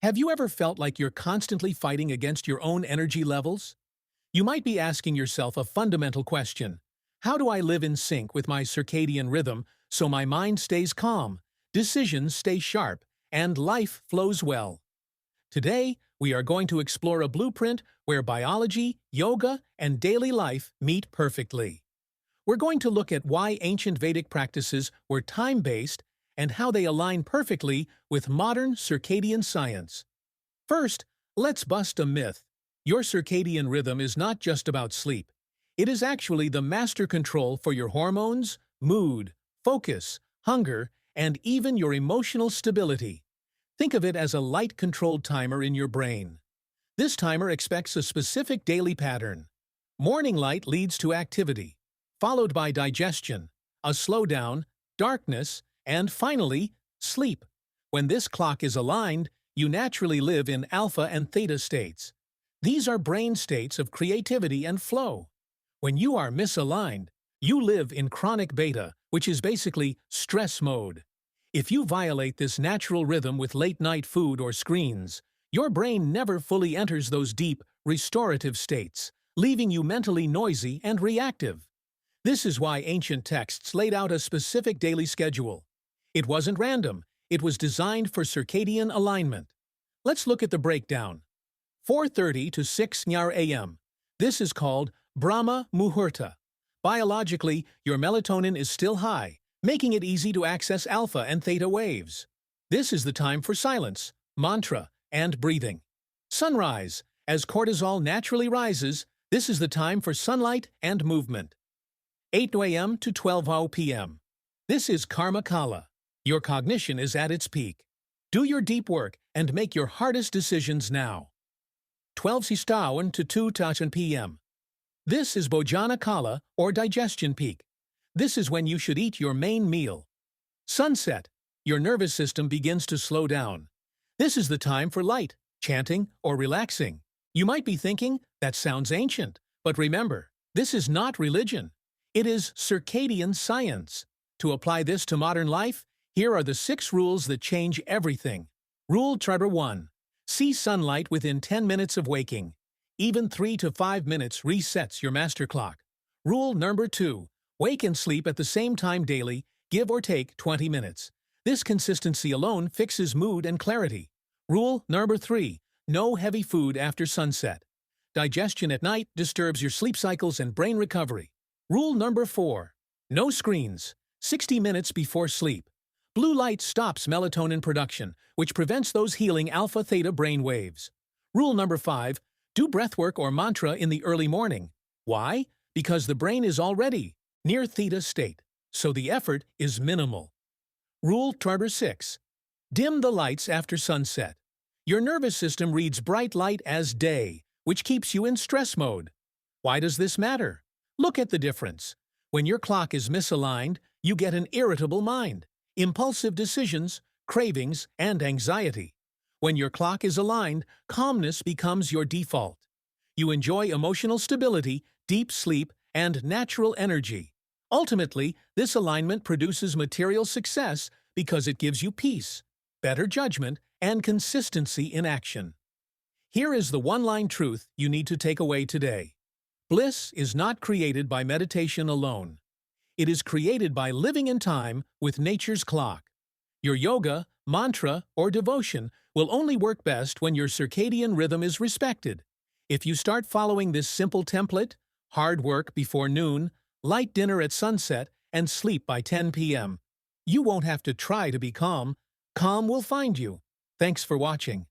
Have you ever felt like you're constantly fighting against your own energy levels? You might be asking yourself a fundamental question. How do I live in sync with my circadian rhythm so my mind stays calm, decisions stay sharp, and life flows well? Today, we are going to explore a blueprint where biology, yoga, and daily life meet perfectly. We're going to look at why ancient Vedic practices were time-based and how they align perfectly with modern circadian science. First, let's bust a myth. Your circadian rhythm is not just about sleep. It is actually the master control for your hormones, mood, focus, hunger, and even your emotional stability. Think of it as a light-controlled timer in your brain. This timer expects a specific daily pattern. Morning light leads to activity, followed by digestion, a slowdown, darkness, and finally, sleep. When this clock is aligned, you naturally live in alpha and theta states. These are brain states of creativity and flow. When you are misaligned, you live in chronic beta, which is basically stress mode. If you violate this natural rhythm with late-night food or screens, your brain never fully enters those deep, restorative states, leaving you mentally noisy and reactive. This is why ancient texts laid out a specific daily schedule. It wasn't random, it was designed for circadian alignment. Let's look at the breakdown. 4:30 to 6 a.m. This is called Brahma Muhurta. Biologically, your melatonin is still high, making it easy to access alpha and theta waves. This is the time for silence, mantra, and breathing. Sunrise. As cortisol naturally rises, this is the time for sunlight and movement. 8 a.m. to 12 p.m. This is Karma Kala. Your cognition is at its peak. Do your deep work and make your hardest decisions now. 12 to 2 p.m. This is Bhojana Kala, or digestion peak. This is when you should eat your main meal. Sunset. Your nervous system begins to slow down. This is the time for light, chanting, or relaxing. You might be thinking, that sounds ancient. But remember, this is not religion. It is circadian science. To apply this to modern life, here are the 6 rules that change everything. Rule number 1. See sunlight within 10 minutes of waking. Even 3 to 5 minutes resets your master clock. Rule number 2. Wake and sleep at the same time daily, give or take 20 minutes. This consistency alone fixes mood and clarity. Rule number 3. No heavy food after sunset. Digestion at night disturbs your sleep cycles and brain recovery. Rule number 4. No screens. 60 minutes before sleep. Blue light stops melatonin production, which prevents those healing alpha-theta brain waves. Rule number 5. Do breathwork or mantra in the early morning. Why? Because the brain is already near theta state, so the effort is minimal. Rule number 6. Dim the lights after sunset. Your nervous system reads bright light as day, which keeps you in stress mode. Why does this matter? Look at the difference. When your clock is misaligned, you get an irritable mind, impulsive decisions, cravings, and anxiety. When your clock is aligned, calmness becomes your default. You enjoy emotional stability, deep sleep, and natural energy. Ultimately, this alignment produces material success because it gives you peace, better judgment, and consistency in action. Here is the one-line truth you need to take away today. Bliss is not created by meditation alone. It is created by living in time with nature's clock. Your yoga, mantra, or devotion will only work best when your circadian rhythm is respected. If you start following this simple template, hard work before noon, light dinner at sunset, and sleep by 10 p.m., you won't have to try to be calm. Calm will find you. Thanks for watching.